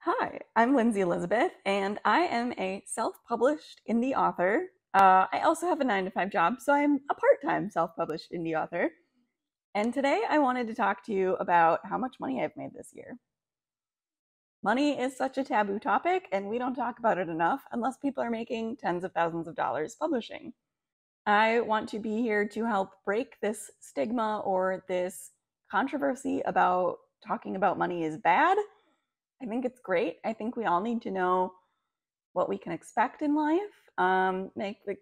Hi, I'm Lindsay Elizabeth, and I am a self-published indie author. I also have a 9-to-5 job, so I'm a part-time self-published indie author. And today I wanted to talk to you about how much money I've made this year. Money is such a taboo topic, and we don't talk about it enough unless people are making tens of thousands of dollars publishing. I want to be here to help break this stigma or this controversy about talking about money is bad. I think it's great. I think we all need to know what we can expect in life, make the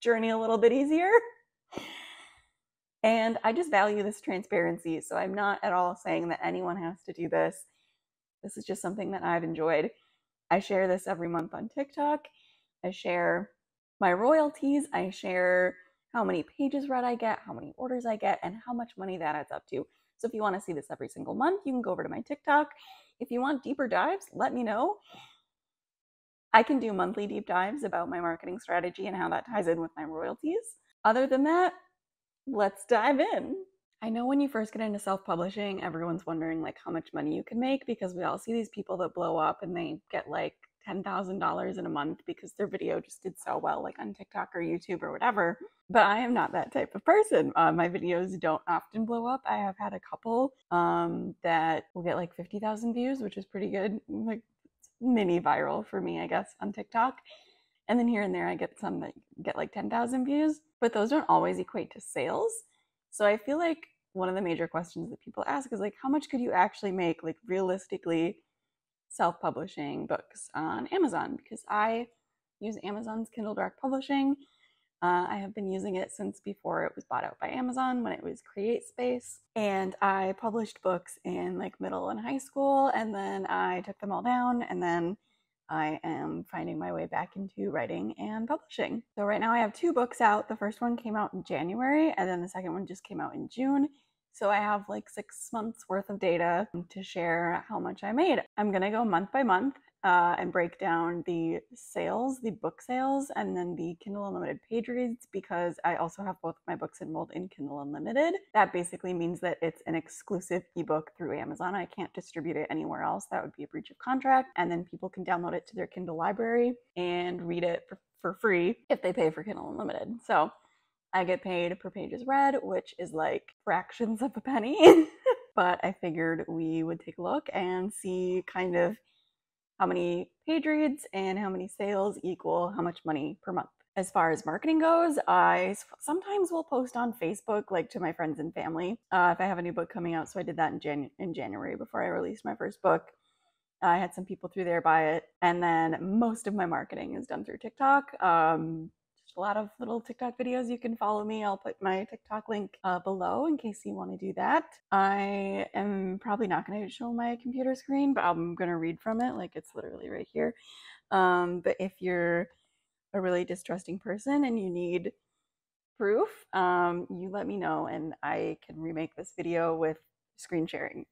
journey a little bit easier. And I just value this transparency. So I'm not at all saying that anyone has to do this. This is just something that I've enjoyed. I share this every month on TikTok. I share my royalties. I share how many pages read I get, how many orders I get, and how much money that adds up to. So if you want to see this every single month, you can go over to my TikTok. If you want deeper dives, let me know. I can do monthly deep dives about my marketing strategy and how that ties in with my royalties. Other than that, let's dive in. I know when you first get into self-publishing, everyone's wondering like how much money you can make, because we all see these people that blow up and they get like $10,000 in a month because their video just did so well, like on TikTok or YouTube or whatever. But I am not that type of person. My videos don't often blow up. I have had a couple that will get like 50,000 views, which is pretty good. Like mini viral for me, I guess, on TikTok. And then here and there I get some that get like 10,000 views, but those don't always equate to sales. So I feel like one of the major questions that people ask is like, how much could you actually make, like realistically, self-publishing books on Amazon? Because I use Amazon's Kindle Direct Publishing. I have been using it since before it was bought out by Amazon, when it was CreateSpace. And I published books in like middle and high school, and then I took them all down, and then I am finding my way back into writing and publishing. So right now I have 2 books out. The first one came out in January, and then the second one just came out in June. So I have like 6 months worth of data to share how much I made. I'm gonna go month by month and break down the sales, the book sales, and then the Kindle Unlimited page reads, because I also have both of my books enrolled in Kindle Unlimited. That basically means that it's an exclusive ebook through Amazon. I can't distribute it anywhere else. That would be a breach of contract. And then people can download it to their Kindle library and read it for free if they pay for Kindle Unlimited. So I get paid per pages read, which is like fractions of a penny. But I figured we would take a look and see kind of how many page reads and how many sales equal how much money per month. As far as marketing goes, I sometimes will post on Facebook, like to my friends and family, if I have a new book coming out. So I did that in January before I released my first book. I had some people through there buy it. And then most of my marketing is done through TikTok. Just a lot of little TikTok videos. You can follow me. I'll put my TikTok link below in case you want to do that. I am probably not going to show my computer screen, but I'm going to read from it. Like it's literally right here. But if you're a really distrusting person and you need proof, you let me know and I can remake this video with screen sharing.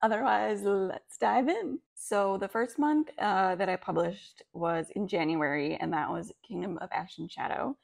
Otherwise, let's dive in. So the first month that I published was in January, and that was Kingdom of Ash and Shadow.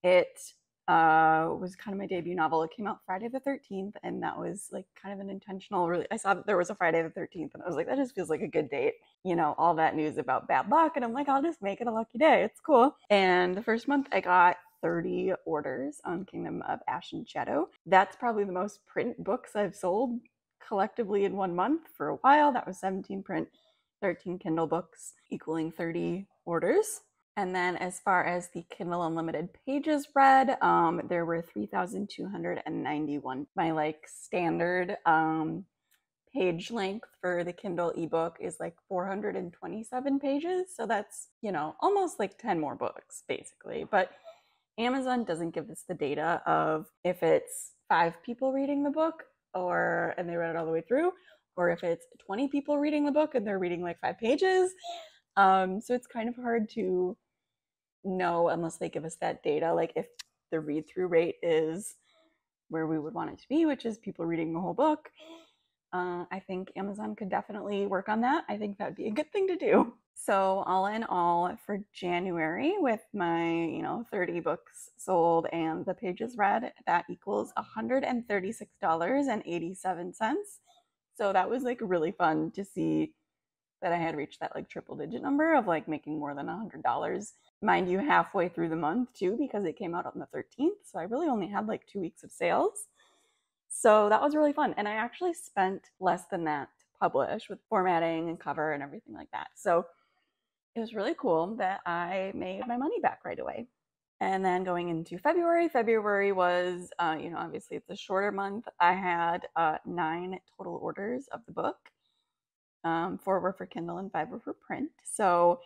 It was kind of my debut novel. It came out Friday the 13th, and that was like kind of an intentional, really, I saw that there was a Friday the 13th, and I was like, that just feels like a good date. You know, all that news about bad luck, and I'm like, I'll just make it a lucky day. It's cool. And the first month I got 30 orders on Kingdom of Ash and Shadow. That's probably the most print books I've sold collectively in 1 month for a while. That was 17 print, 13 Kindle books, equaling 30 orders. And then as far as the Kindle Unlimited pages read, there were 3,291. My like standard page length for the Kindle ebook is like 427 pages. So that's, you know, almost like 10 more books basically. But Amazon doesn't give us the data of if it's 5 people reading the book and they read it all the way through, or if it's 20 people reading the book and they're reading like 5 pages. So it's kind of hard to know unless they give us that data, like if the read-through rate is where we would want it to be, which is people reading the whole book. I think Amazon could definitely work on that. I think that'd be a good thing to do. So all in all, for January, with my 30 books sold and the pages read, that equals $136.87. So that was like really fun to see that I had reached that like triple digit number of like making more than $100. Mind you, halfway through the month too, because it came out on the 13th. So I really only had like 2 weeks of sales. So that was really fun. And I actually spent less than that to publish with formatting and cover and everything like that. So it was really cool that I made my money back right away. And then going into February was, obviously it's a shorter month. I had 9 total orders of the book. 4 were for Kindle and 5 were for print. So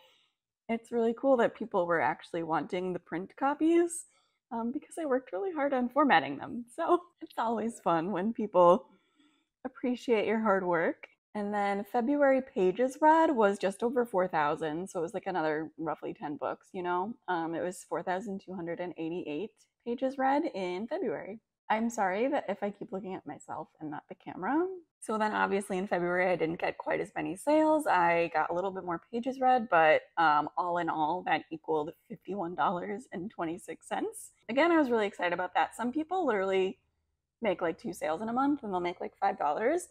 it's really cool that people were actually wanting the print copies because I worked really hard on formatting them. So it's always fun when people appreciate your hard work. And then February pages read was just over 4,000. So it was like another roughly 10 books, It was 4,288 pages read in February. I'm sorry that if I keep looking at myself and not the camera. So then obviously in February, I didn't get quite as many sales. I got a little bit more pages read, but all in all, that equaled $51.26. Again, I was really excited about that. Some people literally make like 2 sales in a month and they'll make like $5.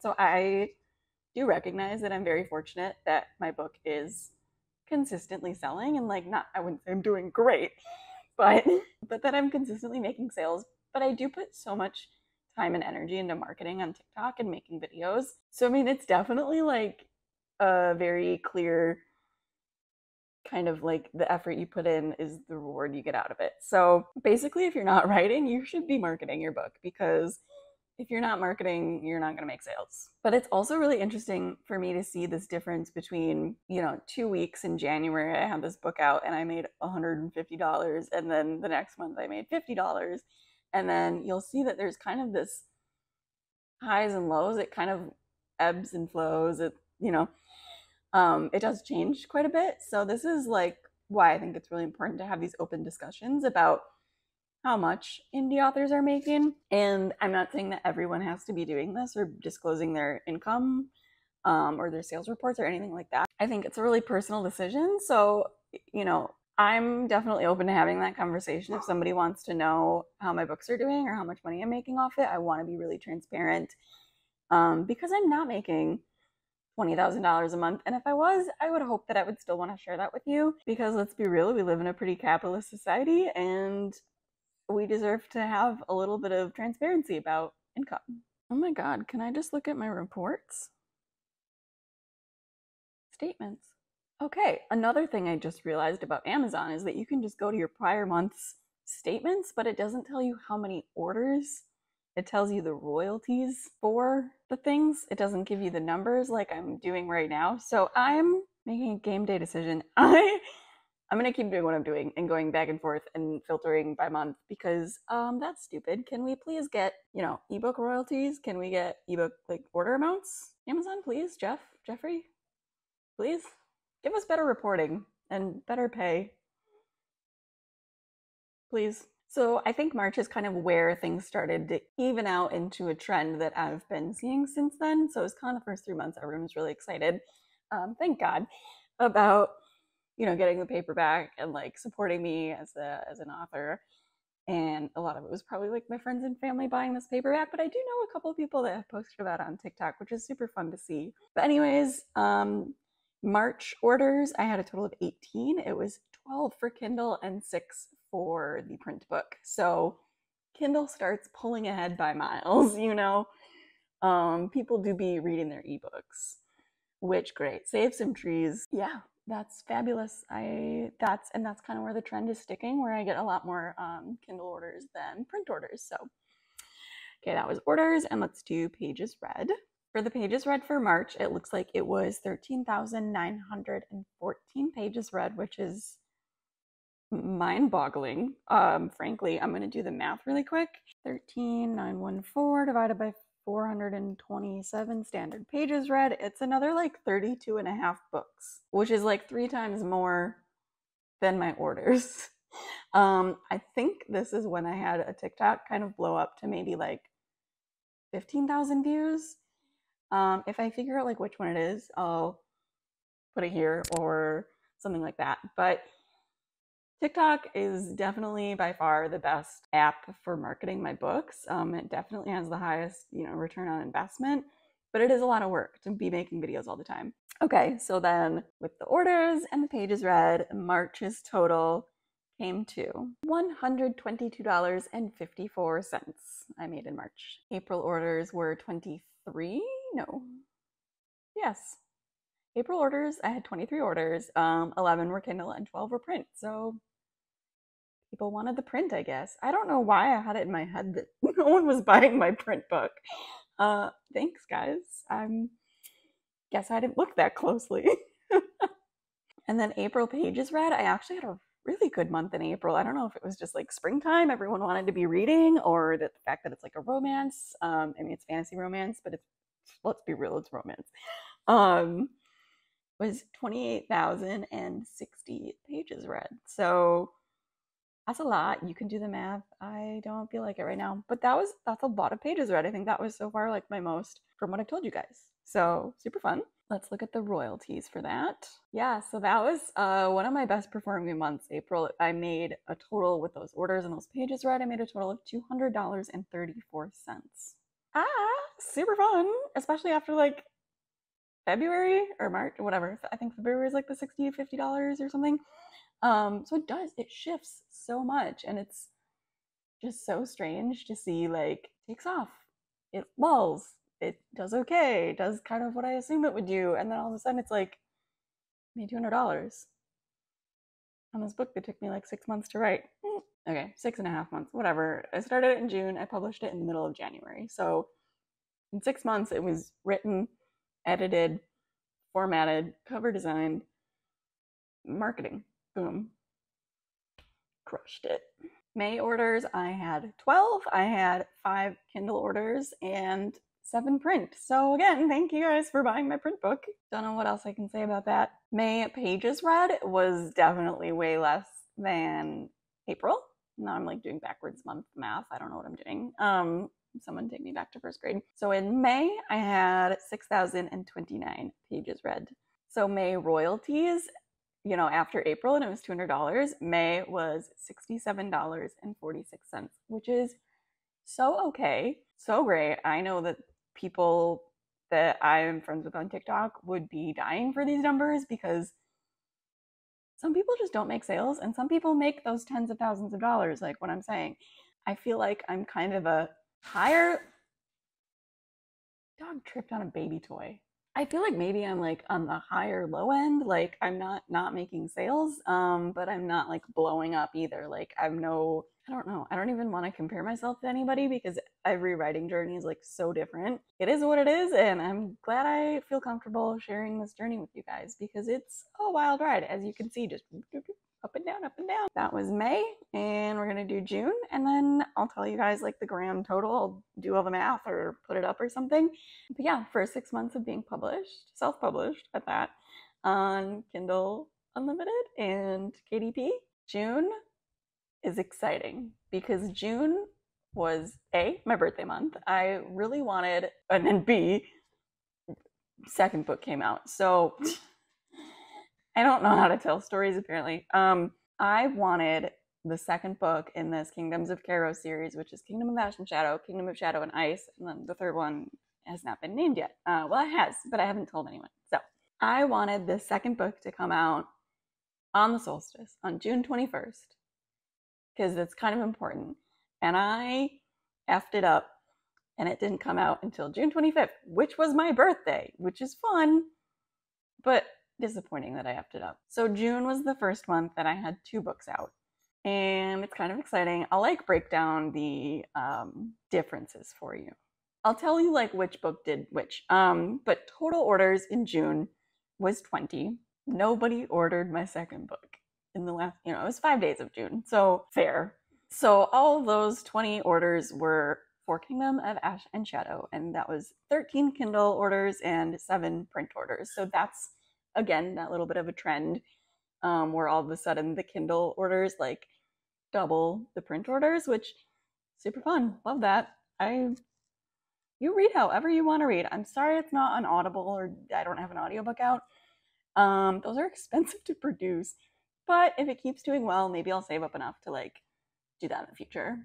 So I do recognize that I'm very fortunate that my book is consistently selling and I wouldn't say I'm doing great, but that I'm consistently making sales. But I do put so much time and energy into marketing on TikTok and making videos. So I mean, it's definitely like a very clear kind of like the effort you put in is the reward you get out of it. So basically, if you're not writing, you should be marketing your book, because if you're not marketing, you're not going to make sales. But it's also really interesting for me to see this difference between, 2 weeks in January, I had this book out and I made $150. And then the next month I made $50. And then you'll see that there's kind of this highs and lows. It kind of ebbs and flows. It does change quite a bit. So this is like why I think it's really important to have these open discussions about how much indie authors are making. And I'm not saying that everyone has to be doing this or disclosing their income or their sales reports or anything like that. I think it's a really personal decision. So, I'm definitely open to having that conversation. If somebody wants to know how my books are doing or how much money I'm making off it, I want to be really transparent because I'm not making $20,000 a month. And if I was, I would hope that I would still want to share that with you, because let's be real, we live in a pretty capitalist society and we deserve to have a little bit of transparency about income. Oh my God, can I just look at my reports? Statements. Okay, another thing I just realized about Amazon is that you can just go to your prior month's statements, but it doesn't tell you how many orders. It tells you the royalties for the things. It doesn't give you the numbers like I'm doing right now. So I'm making a game day decision. I'm going to keep doing what I'm doing and going back and forth and filtering by month, because that's stupid. Can we please get, ebook royalties? Can we get ebook order amounts? Amazon, please. Jeffrey, please give us better reporting and better pay, please. So I think March is kind of where things started to even out into a trend that I've been seeing since then. So it's kind of the first 3 months, everyone was really excited. Thank God about getting the paperback and supporting me as an author. And a lot of it was probably my friends and family buying this paperback, but I do know a couple of people that have posted about it on TikTok, which is super fun to see. But anyways, March orders, I had a total of 18. It was 12 for Kindle and 6 for the print book. So Kindle starts pulling ahead by miles, people do be reading their ebooks, which great, save some trees. Yeah, that's fabulous. That's kind of where the trend is sticking, where I get a lot more Kindle orders than print orders. So, okay, that was orders, and let's do pages read. For the pages read for March, it looks like it was 13,914 pages read, which is mind-boggling. Frankly, I'm going to do the math really quick. 13,914 divided by 427 standard pages read. It's another 32 and a half books, which is 3 times more than my orders. I think this is when I had a TikTok kind of blow up to maybe 15,000 views. If I figure out which one it is, I'll put it here or something like that. But TikTok is definitely by far the best app for marketing my books. It definitely has the highest, return on investment, but it is a lot of work to be making videos all the time. Okay, so then with the orders and the pages read, March's total came to $122.54 I made in March. April orders were 23? No. Yes. April orders, I had 23 orders. 11 were Kindle and 12 were print. So people wanted the print, I guess. I don't know why I had it in my head that no one was buying my print book. Thanks, guys. Guess I didn't look that closely. And then April pages read, I actually had a really good month in April. I don't know if it was just like springtime, everyone wanted to be reading, or that the fact that it's like a romance. I mean, it's fantasy romance, but let's be real, it's romance. Was 28,060 pages read. So that's a lot. You can do the math. I don't feel like it right now, but that's a lot of pages read. I think that was so far like my most from what I've told you guys. So super fun. Let's look at the royalties for that. Yeah, so that was one of my best performing months, April. I made a total with those orders and those pages read. I made a total of $200.34. Super fun, especially after like February or March or whatever. I think February is like the $60, $50 or something. So it shifts so much, and it's just so strange to see like takes off, it lulls, it does okay, it does kind of what I assumed it would do, and then all of a sudden it's like made $200 on this book that took me like 6 months to write. Okay, 6.5 months, whatever. I started it in June, I published it in the middle of January. So in 6 months it was written, edited, formatted, cover designed, marketing. Boom. Crushed it. May orders, I had 12. I had 5 Kindle orders and 7 print. So again, thank you guys for buying my print book. Don't know what else I can say about that. May pages read was definitely way less than April. Now I'm like doing backwards month math. I don't know what I'm doing. Someone take me back to first grade. So in May, I had 6,029 pages read. So May royalties, after April and it was $200, May was $67.46, which is so okay, so great. I know that people that I am friends with on TikTok would be dying for these numbers because some people just don't make sales and some people make those tens of thousands of dollars, like what I'm saying. I feel like I'm kind of a higher dog tripped on a baby toy. I feel like maybe I'm like on the higher low end. Like I'm not making sales, but I'm not like blowing up either. Like I don't know. I don't even want to compare myself to anybody because every writing journey is like so different. It is what it is, and I'm glad I feel comfortable sharing this journey with you guys because it's a wild ride, as you can see, just up and down, up and down. That was May, and we're gonna do June, and then I'll tell you guys like the grand total. I'll do all the math or put it up or something. But yeah, for 6 months of being published, self-published at that, on Kindle Unlimited and KDP, June is exciting because June was A, my birthday month. I really wanted, and then B, second book came out. So I don't know how to tell stories apparently. I wanted the second book in this Kingdoms of Keros series, which is Kingdom of Ash and Shadow, Kingdom of Shadow and Ice, and then the third one has not been named yet. Well, it has, but I haven't told anyone. So I wanted the second book to come out on the solstice, on June 21st, because that's kind of important. And I effed it up, and it didn't come out until June 25th, which was my birthday, which is fun, but disappointing that I effed it up. So June was the first month that I had 2 books out, and it's kind of exciting. I'll like break down the differences for you. I'll tell you like which book did which. But total orders in June was 20. Nobody ordered my second book in the last, it was 5 days of June, so fair. So all of those 20 orders were for Kingdom of Ash and Shadow, and that was 13 Kindle orders and 7 print orders. So that's, again, that little bit of a trend where all of a sudden the Kindle orders like double the print orders, which super fun. Love that. You read however you want to read. I'm sorry it's not on Audible or I don't have an audiobook out. Those are expensive to produce. But if it keeps doing well, maybe I'll save up enough to like do that in the future.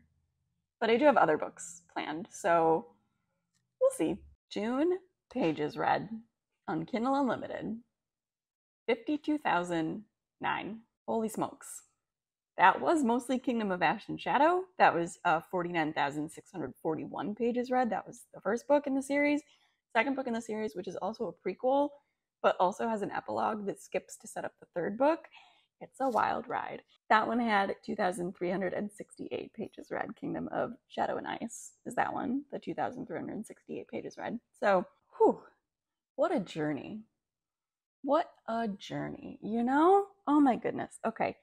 But I do have other books planned, so we'll see. June pages read on Kindle Unlimited, 52,009. Holy smokes. That was mostly Kingdom of Ash and Shadow. That was 49,641 pages read. That was the first book in the series. Second book in the series, which is also a prequel, but also has an epilogue that skips to set up the third book. It's a wild ride. That one had 2,368 pages read. Kingdom of Shadow and Ice is that one, the 2,368 pages read. So, whew, what a journey. What a journey, you know? Oh my goodness. Okay,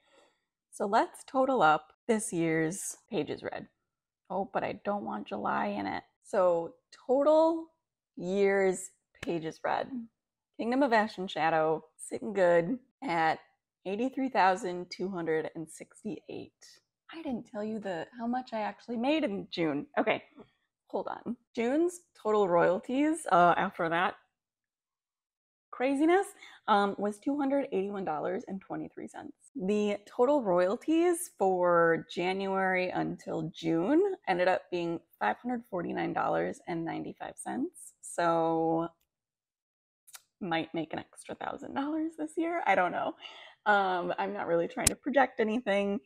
so let's total up this year's pages read. Oh, but I don't want July in it. So total year's pages read. Kingdom of Ash and Shadow, sitting good at 83,268. I didn't tell you how much I actually made in June. Okay, hold on. June's total royalties after that craziness was $281.23. The total royalties for January until June ended up being $549.95. So might make an extra $1,000 this year. I don't know. I'm not really trying to project anything.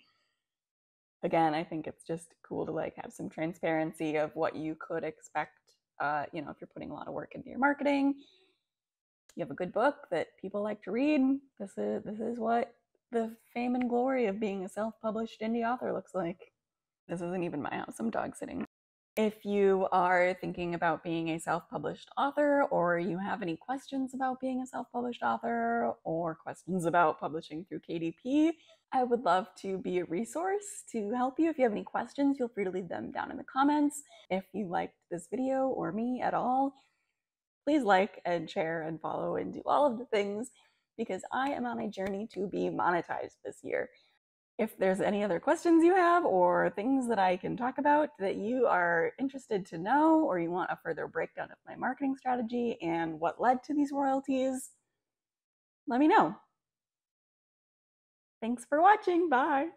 Again, I think it's just cool to like have some transparency of what you could expect. If you're putting a lot of work into your marketing, you have a good book that people like to read. This is what the fame and glory of being a self-published indie author looks like. This isn't even my house. I'm dog sitting. If you are thinking about being a self-published author, or you have any questions about being a self-published author, or questions about publishing through KDP, I would love to be a resource to help you. If you have any questions, feel free to leave them down in the comments. If you liked this video or me at all, please like and share and follow and do all of the things, because I am on a journey to be monetized this year. If there's any other questions you have or things that I can talk about that you are interested to know, or you want a further breakdown of my marketing strategy and what led to these royalties, let me know. Thanks for watching. Bye.